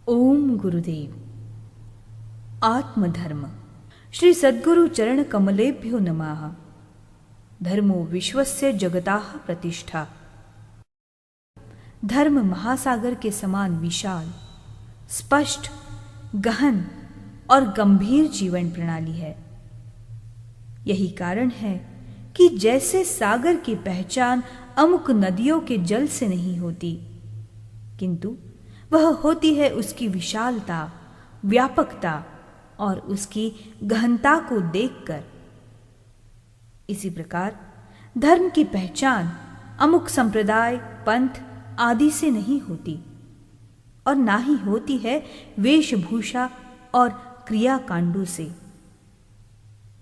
ओम गुरुदेव। आत्मधर्म। श्री सद्गुरु चरण कमलेभ्यो नमः। धर्मो विश्वस्य जगताः प्रतिष्ठा। धर्म महासागर के समान विशाल, स्पष्ट, गहन और गंभीर जीवन प्रणाली है। यही कारण है कि जैसे सागर की पहचान अमुक नदियों के जल से नहीं होती, किंतु वह होती है उसकी विशालता, व्यापकता और उसकी गहनता को देखकर। इसी प्रकार धर्म की पहचान अमुक संप्रदाय, पंथ आदि से नहीं होती और ना ही होती है वेशभूषा और क्रियाकांडों से।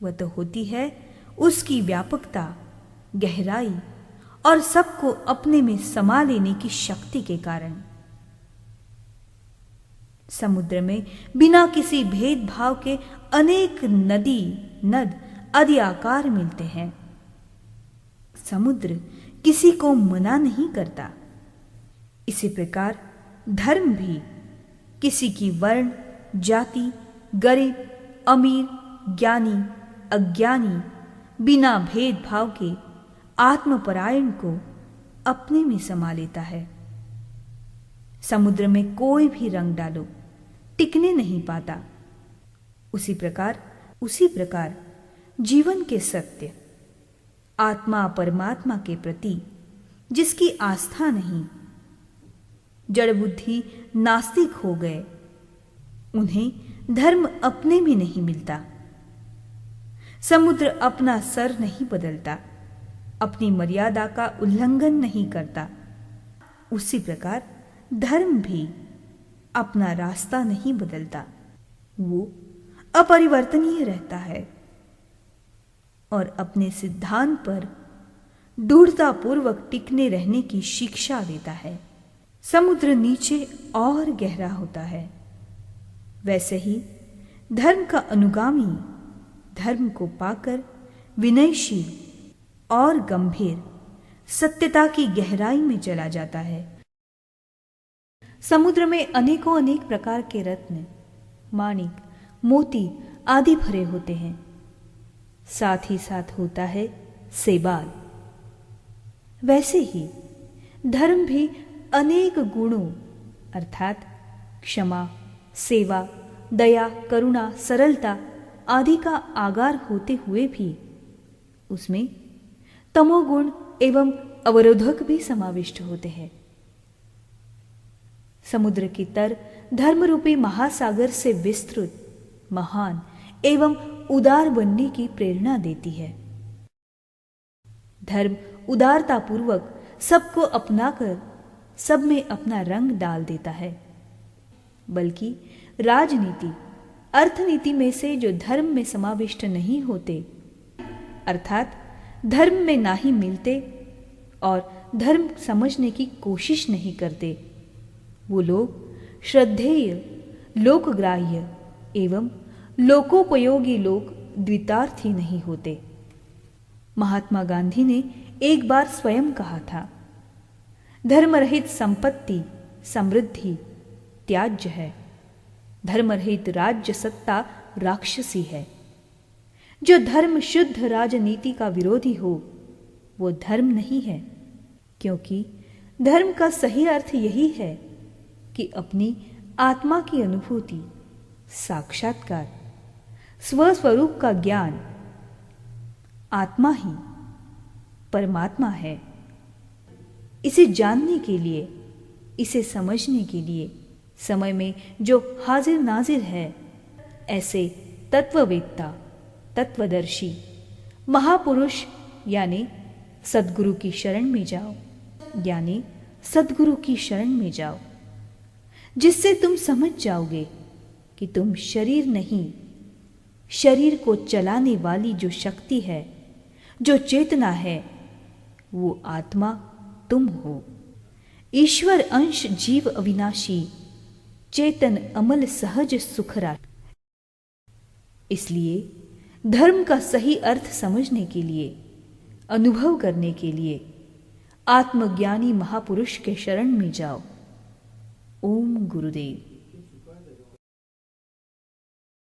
वह तो होती है उसकी व्यापकता, गहराई और सबको अपने में समा लेने की शक्ति के कारण। समुद्र में बिना किसी भेदभाव के अनेक नदी, नद आदि आकार मिलते हैं। समुद्र किसी को मना नहीं करता। इसी प्रकार धर्म भी किसी की वर्ण, जाति, गरीब, अमीर, ज्ञानी, अज्ञानी, बिना भेदभाव के आत्मपरायण को अपने में समा लेता है। समुद्र में कोई भी रंग डालो, टिकने नहीं पाता। उसी प्रकार जीवन के सत्य, आत्मा परमात्मा के प्रति जिसकी आस्था नहीं, जड़ बुद्धि नास्तिक हो गए, उन्हें धर्म अपने में नहीं मिलता। समुद्र अपना सर नहीं बदलता, अपनी मर्यादा का उल्लंघन नहीं करता। उसी प्रकार धर्म भी अपना रास्ता नहीं बदलता, वो अपरिवर्तनीय रहता है और अपने सिद्धांत पर दृढ़तापूर्वक टिकने रहने की शिक्षा देता है। समुद्र नीचे और गहरा होता है, वैसे ही धर्म का अनुगामी धर्म को पाकर विनयशील और गंभीर सत्यता की गहराई में चला जाता है। समुद्र में अनेकों अनेक प्रकार के रत्न, माणिक, मोती आदि भरे होते हैं। साथ ही साथ होता है सेबाल। वैसे ही धर्म भी अनेक गुणों अर्थात क्षमा, सेवा, दया, करुणा, सरलता आदि का आगार होते हुए भी उसमें तमोगुण एवं अवरोधक भी समाविष्ट होते हैं। समुद्र की तर धर्म रूपी महासागर से विस्तृत, महान एवं उदार बनने की प्रेरणा देती है। धर्म उदारतापूर्वक सबको अपनाकर सब में अपना रंग डाल देता है। बल्कि राजनीति, अर्थनीति में से जो धर्म में समाविष्ट नहीं होते, अर्थात धर्म में ना ही मिलते और धर्म समझने की कोशिश नहीं करते, वो लोग श्रद्धेय, लोकग्राह्य एवं लोकोपयोगी लोग द्वितार्थी नहीं होते। महात्मा गांधी ने एक बार स्वयं कहा था, धर्मरहित संपत्ति, समृद्धि त्याज्य है। धर्मरहित राज्य सत्ता राक्षसी है। जो धर्म शुद्ध राजनीति का विरोधी हो, वो धर्म नहीं है, क्योंकि धर्म का सही अर्थ यही है कि अपनी आत्मा की अनुभूति, साक्षात्कार, स्वस्वरूप का ज्ञान। आत्मा ही परमात्मा है। इसे जानने के लिए, इसे समझने के लिए समय में जो हाजिर नाजिर है, ऐसे तत्ववेत्ता, तत्वदर्शी महापुरुष यानी सद्गुरु की शरण में जाओ, यानी सद्गुरु की शरण में जाओ, जिससे तुम समझ जाओगे कि तुम शरीर नहीं, शरीर को चलाने वाली जो शक्ति है, जो चेतना है, वो आत्मा तुम हो। ईश्वर अंश जीव अविनाशी, चेतन अमल सहज सुखरा। इसलिए धर्म का सही अर्थ समझने के लिए, अनुभव करने के लिए आत्मज्ञानी महापुरुष के शरण में जाओ। ओम गुरुदेव।